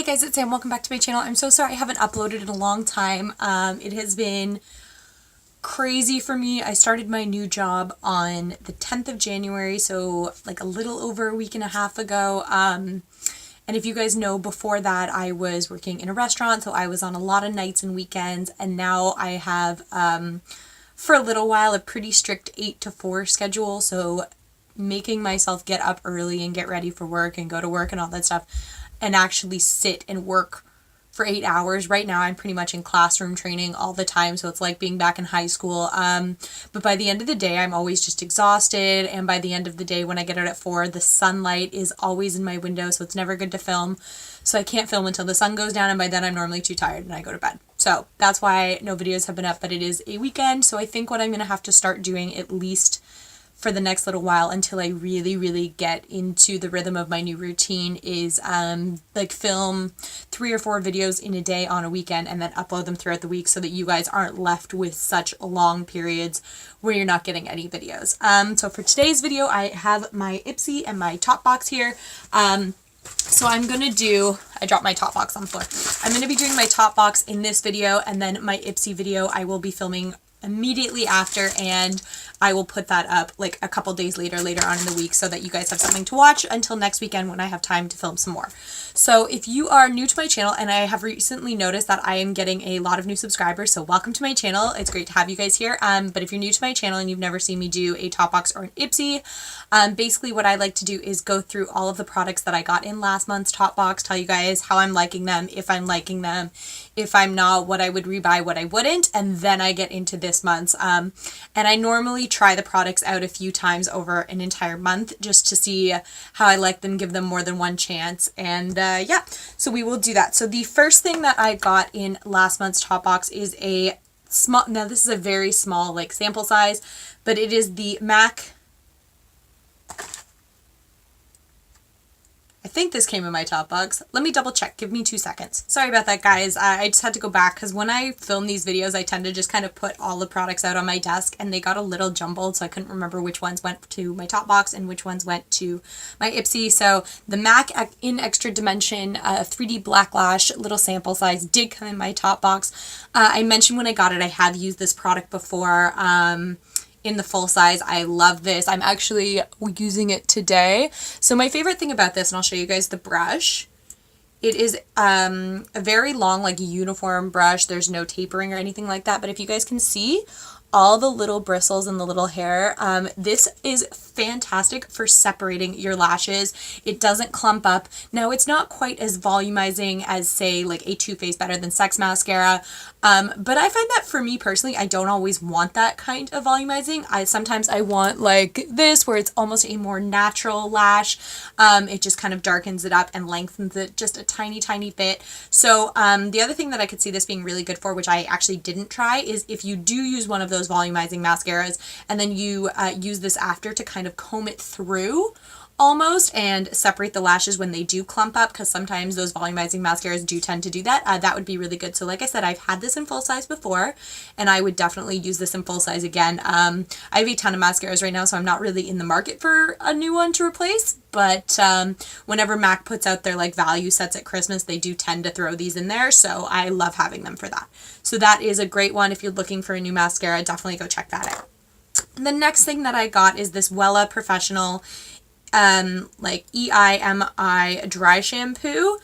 guys, it's Sam. Welcome back to my channel. I'm so sorry I haven't uploaded in a long time. It has been crazy for me. I started my new job on the 10th of January, so like a little over a week and a half ago. And if you guys know, before that I was working in a restaurant, so I was on a lot of nights and weekends, and now I have, for a little while, a pretty strict 8 to 4 schedule, so making myself get up early and get ready for work and go to work and all that stuff and actually sit and work for 8 hours. Right now I'm pretty much in classroom training all the time, so it's like being back in high school. But by the end of the day I'm always just exhausted, and by the end of the day when I get out at 4, the sunlight is always in my window, so it's never good to film. So I can't film until the sun goes down, and by then I'm normally too tired and I go to bed. So that's why no videos have been up, but it is a weekend, so I think what I'm going to have to start doing, at least for the next little while until I really get into the rhythm of my new routine, is like film 3 or 4 videos in a day on a weekend and then upload them throughout the week, so that you guys aren't left with such long periods where you're not getting any videos. So for today's video I have my Ipsy and my Topbox here. So I'm going to do, I dropped my Topbox on the floor. I'm going to be doing my Topbox in this video, and then my Ipsy video I will be filming immediately after, and I will put that up like a couple days later on in the week, so that you guys have something to watch until next weekend when I have time to film some more. So if you are new to my channel, and I have recently noticed that I am getting a lot of new subscribers, so welcome to my channel. It's great to have you guys here. But if you're new to my channel and you've never seen me do a Topbox or an Ipsy, basically what I like to do is go through all of the products that I got in last month's Topbox, tell you guys how I'm liking them, if I'm liking them, if I'm not, what I would rebuy, what I wouldn't, and then I get into this month's. And I normally try the products out a few times over an entire month just to see how I like them, give them more than one chance, and yeah, so we will do that. So the first thing that I got in last month's Topbox is a small, now this is a very small like sample size, but it is the MAC, I think this came in my Topbox. Let me double check. Give me 2 seconds. Sorry about that, guys. I just had to go back because when I film these videos, I tend to just kind of put all the products out on my desk, and they got a little jumbled, so I couldn't remember which ones went to my Topbox and which ones went to my Ipsy. So the MAC in Extra Dimension 3D Black Lash little sample size did come in my Topbox. I mentioned when I got it, I have used this product before. In the full size. I love this. I'm actually using it today. So my favorite thing about this, and I'll show you guys the brush, it is a very long, like, uniform brush. There's no tapering or anything like that, but if you guys can see all the little bristles and the little hair, this is fantastic for separating your lashes. It doesn't clump up. Now, it's not quite as volumizing as, say, like a Too Faced Better Than Sex mascara, but I find that for me personally, I don't always want that kind of volumizing. Sometimes I want like this, where it's almost a more natural lash. It just kind of darkens it up and lengthens it just a tiny bit. So the other thing that I could see this being really good for, which I actually didn't try, is if you do use one of those volumizing mascaras and then you use this after to kind of comb it through almost and separate the lashes when they do clump up, because sometimes those volumizing mascaras do tend to do that. That would be really good. So like I said, I've had this in full size before, and I would definitely use this in full size again. I have a ton of mascaras right now, so I'm not really in the market for a new one to replace, but whenever MAC puts out their like value sets at Christmas, they do tend to throw these in there, so I love having them for that. So that is a great one. If you're looking for a new mascara, definitely go check that out. The next thing that I got is this Wella Professional like EIMI dry shampoo.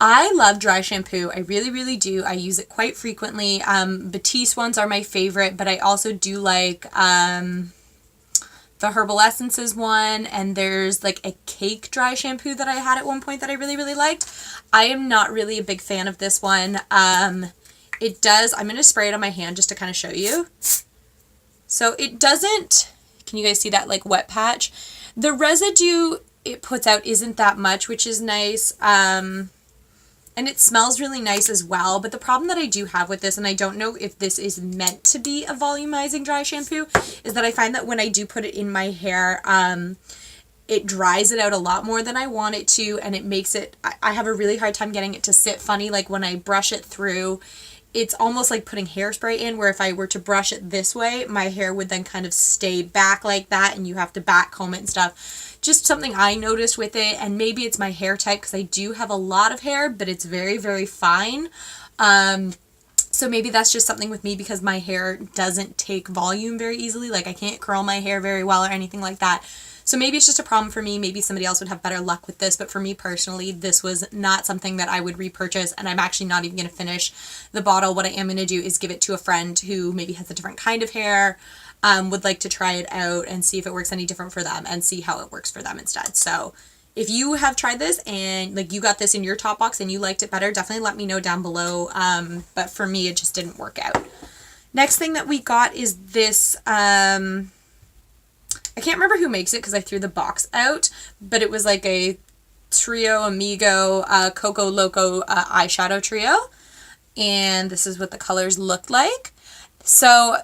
I love dry shampoo. I really do. I use it quite frequently. Batiste ones are my favorite, but I also do like the Herbal Essences one, and there's like a cake dry shampoo that I had at one point that I really liked. I am not really a big fan of this one. It does, I'm going to spray it on my hand just to kind of show you. So it doesn't, can you guys see that like wet patch? The residue it puts out isn't that much, which is nice. And it smells really nice as well. But the problem that I do have with this, and I don't know if this is meant to be a volumizing dry shampoo, is that I find that when I do put it in my hair, it dries it out a lot more than I want it to, and it makes it, I have a really hard time getting it to sit funny. Like when I brush it through, it's almost like putting hairspray in, where if I were to brush it this way, my hair would then kind of stay back like that, and you have to back comb it and stuff just something I noticed with it, and maybe it's my hair type because I do have a lot of hair, but it's very, very fine. So maybe that's just something with me because my hair doesn't take volume very easily. Like I can't curl my hair very well or anything like that. So maybe it's just a problem for me. Maybe somebody else would have better luck with this. But for me personally, this was not something that I would repurchase. And I'm actually not even going to finish the bottle. What I am going to do is give it to a friend who maybe has a different kind of hair, would like to try it out and see if it works any different for them and see how it works for them instead. So if you have tried this and like you got this in your top box and you liked it better, definitely let me know down below. But for me, it just didn't work out. Next thing that we got is this, I can't remember who makes it because I threw the box out, but it was like a Trio Amigo Coco Loco eyeshadow trio. And this is what the colors looked like. So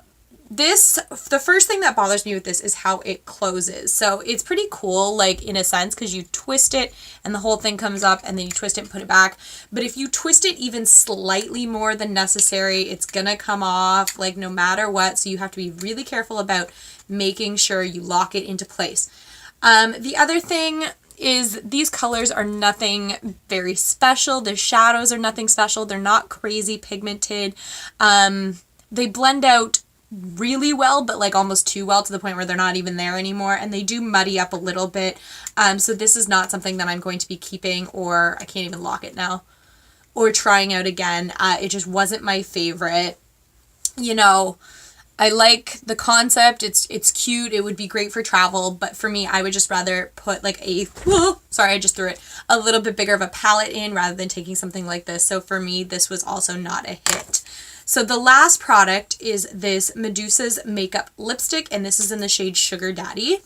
the first thing that bothers me with this is how it closes. So it's pretty cool, like in a sense, because you twist it and the whole thing comes up and then you twist it and put it back. But if you twist it even slightly more than necessary, it's gonna come off like no matter what. So you have to be really careful about making sure you lock it into place. The other thing is these colors are nothing very special. The shadows are nothing special. They're not crazy pigmented. They blend out really well, but like almost too well to the point where they're not even there anymore, and they do muddy up a little bit. So this is not something that I'm going to be keeping, or I can't even lock it now, or trying out again. It just wasn't my favorite. You know, I like the concept. It's cute. It would be great for travel, but for me, I would just rather put like sorry, I just threw it, a little bit bigger of a palette in rather than taking something like this. So for me, this was also not a hit. So the last product is this Medusa's Makeup Lipstick, and this is in the shade Sugar Daddy.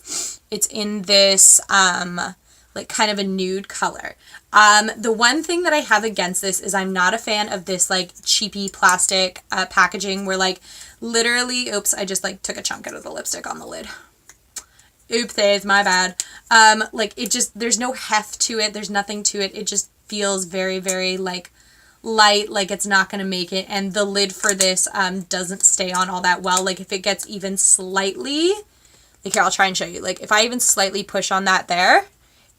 It's in this, like kind of a nude color. The one thing that I have against this is I'm not a fan of this like cheapy plastic packaging where like literally, oops, I just like took a chunk out of the lipstick on the lid. Oopsies, my bad. Like it just, there's no heft to it. There's nothing to it. It just feels very, very like light, like it's not going to make it. And the lid for this doesn't stay on all that well. Like if it gets even slightly, like here, I'll try and show you. Like if I even slightly push on that there,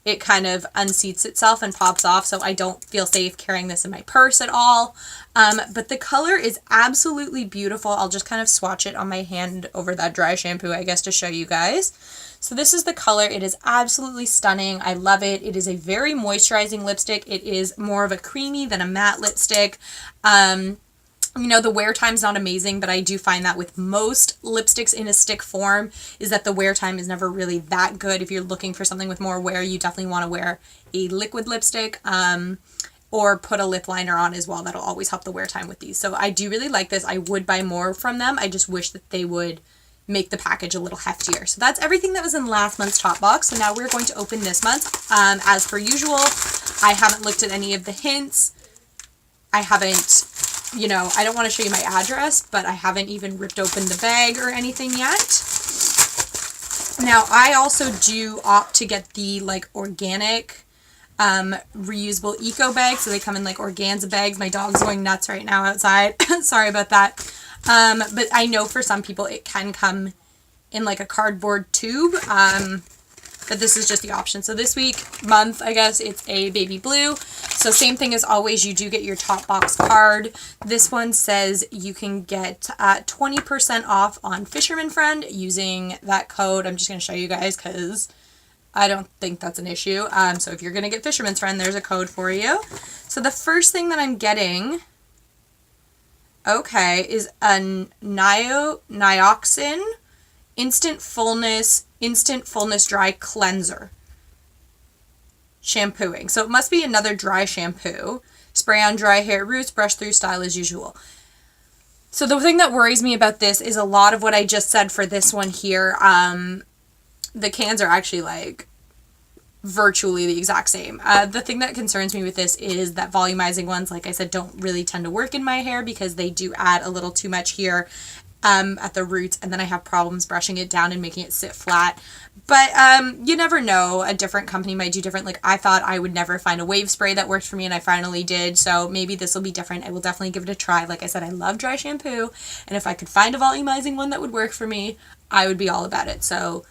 it kind of unseats itself and pops off. So I don't feel safe carrying this in my purse at all. But the color is absolutely beautiful. I'll just kind of swatch it on my hand over that dry shampoo, I guess, to show you guys. So this is the color. It is absolutely stunning. I love it. It is a very moisturizing lipstick. It is more of a creamy than a matte lipstick. You know, the wear time's not amazing, but I do find that with most lipsticks in a stick form is that the wear time is never really that good. If you're looking for something with more wear, you definitely want to wear a liquid lipstick, or put a lip liner on as well. That'll always help the wear time with these. So I do really like this. I would buy more from them. I just wish that they would make the package a little heftier. So that's everything that was in last month's top box. So now we're going to open this month. As per usual, I haven't looked at any of the hints. I haven't, you know, I don't want to show you my address, but I haven't even ripped open the bag or anything yet. Now, I also do opt to get the like organic reusable eco bags. So they come in like organza bags. My dog's going nuts right now outside. Sorry about that. But I know for some people it can come in like a cardboard tube, but this is just the option. So this month, I guess, it's a baby blue. So same thing as always, you do get your Topbox card. This one says you can get 20% off on Fisherman Friend using that code. I'm just going to show you guys because I don't think that's an issue. So if you're going to get Fisherman's Friend, there's a code for you. So the first thing that I'm getting, okay, is a NIOXIN Instant Fullness Dry Cleanser shampooing. So it must be another dry shampoo. Spray on dry hair roots, brush through, style as usual. So the thing that worries me about this is a lot of what I just said for this one here. The cans are actually like virtually the exact same. The thing that concerns me with this is that volumizing ones, like I said, don't really tend to work in my hair because they do add a little too much here at the roots, and then I have problems brushing it down and making it sit flat. But you never know. A different company might do different. Like I thought I would never find a wave spray that worked for me, and I finally did. So maybe this will be different. I will definitely give it a try. Like I said, I love dry shampoo, and if I could find a volumizing one that would work for me, I would be all about it. So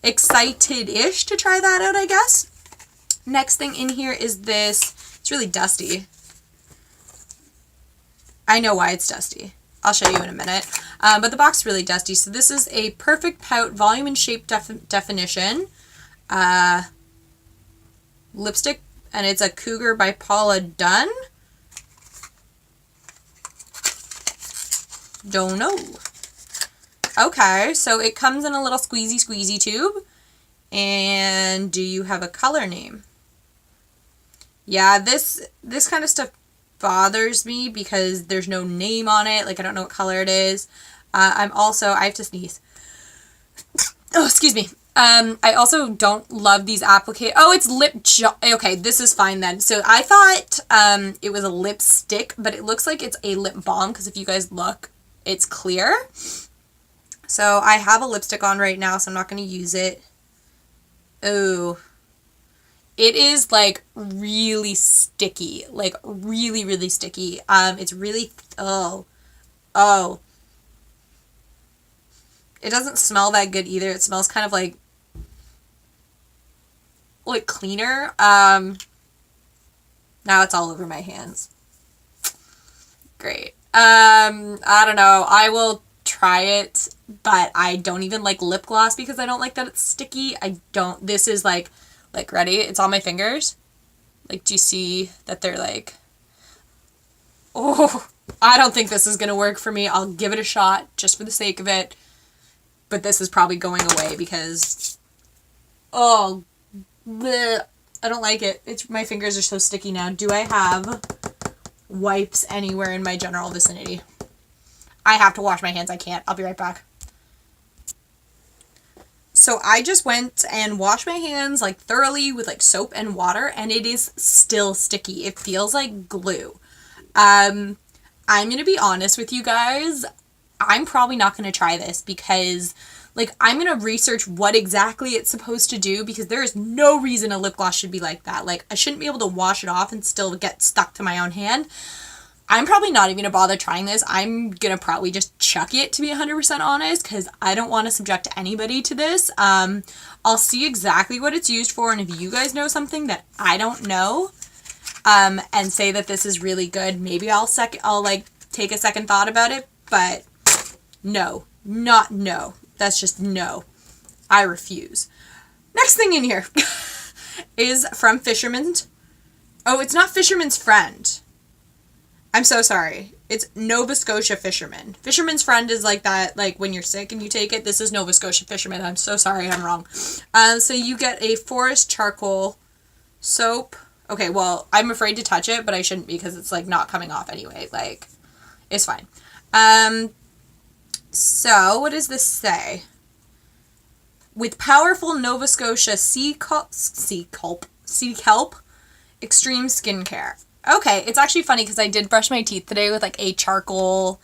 excited-ish to try that out, I guess. Next thing in here is this. It's really dusty. I know why it's dusty. I'll show you in a minute. But the box is really dusty. So this is a Perfect Pout Volume and Shape Definition lipstick, and it's a Cougar by Paula Dunn. Don't know. Okay, so it comes in a little squeezy tube. And do you have a color name? Yeah, this kind of stuff bothers me because there's no name on it. Like, I don't know what color it is. I have to sneeze. Oh, excuse me. I also don't love these oh, it's okay, this is fine then. So I thought it was a lipstick, but it looks like it's a lip balm because if you guys look, it's clear. So I have a lipstick on right now, so I'm not going to use it. Oh, it is like really sticky, like really sticky. It's really, oh, it doesn't smell that good either. It smells kind of like cleaner. Now it's all over my hands. Great. I don't know. I will try it, but I don't even like lip gloss because I don't like that it's sticky. This is like ready? It's on my fingers. Like, do you see that they're like, oh, I don't think this is going to work for me. I'll give it a shot just for the sake of it. But this is probably going away because, oh, bleh, I don't like it. My fingers are so sticky now. Do I have wipes anywhere in my general vicinity? I have to wash my hands. I can't. I'll be right back. So I just went and washed my hands like thoroughly with like soap and water, and it is still sticky. It feels like glue. I'm going to be honest with you guys. I'm probably not going to try this because like I'm going to research what exactly it's supposed to do because there is no reason a lip gloss should be like that. Like I shouldn't be able to wash it off and still get stuck to my own hand. I'm probably not even going to bother trying this. I'm going to probably just chuck it, to be 100% honest, because I don't want to subject anybody to this. I'll see exactly what it's used for, and if you guys know something that I don't know, and say that this is really good, maybe I'll like take a second thought about it, but no. That's just no. I refuse. Next thing in here is from Fisherman's. Oh, it's not Fisherman's Friend. I'm so sorry. It's Nova Scotia Fisherman. Fisherman's Friend is like that, like when you're sick and you take it. This is Nova Scotia Fisherman. I'm so sorry, I'm wrong. So you get a forest charcoal soap. Okay, well, I'm afraid to touch it, but I shouldn't because it's like not coming off anyway. Like, it's fine. So what does this say? With powerful Nova Scotia sea kelp extreme skincare. Okay, it's actually funny because I did brush my teeth today with like a charcoal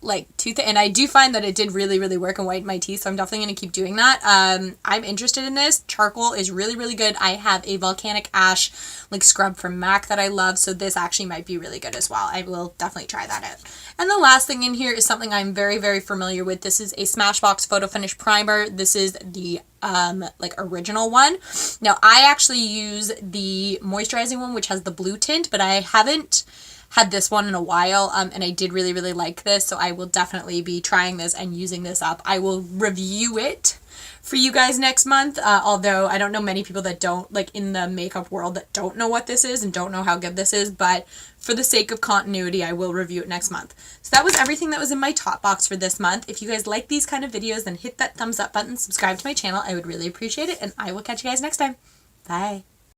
like tooth, and I do find that it did really work and whiten my teeth, so I'm definitely going to keep doing that. I'm interested in this. Charcoal is really good. I have a volcanic ash like scrub from MAC that I love, so this actually might be really good as well. I will definitely try that out. And the last thing in here is something I'm very familiar with. This is a Smashbox Photo Finish Primer. This is the like original one. Now I actually use the moisturizing one, which has the blue tint, but I haven't had this one in a while, and I did really like this, so I will definitely be trying this and using this up. I will review it for you guys next month, although I don't know many people that don't, like in the makeup world, that don't know what this is and don't know how good this is, but for the sake of continuity, I will review it next month. So that was everything that was in my top box for this month. If you guys like these kind of videos, then hit that thumbs up button, subscribe to my channel. I would really appreciate it, and I will catch you guys next time. Bye.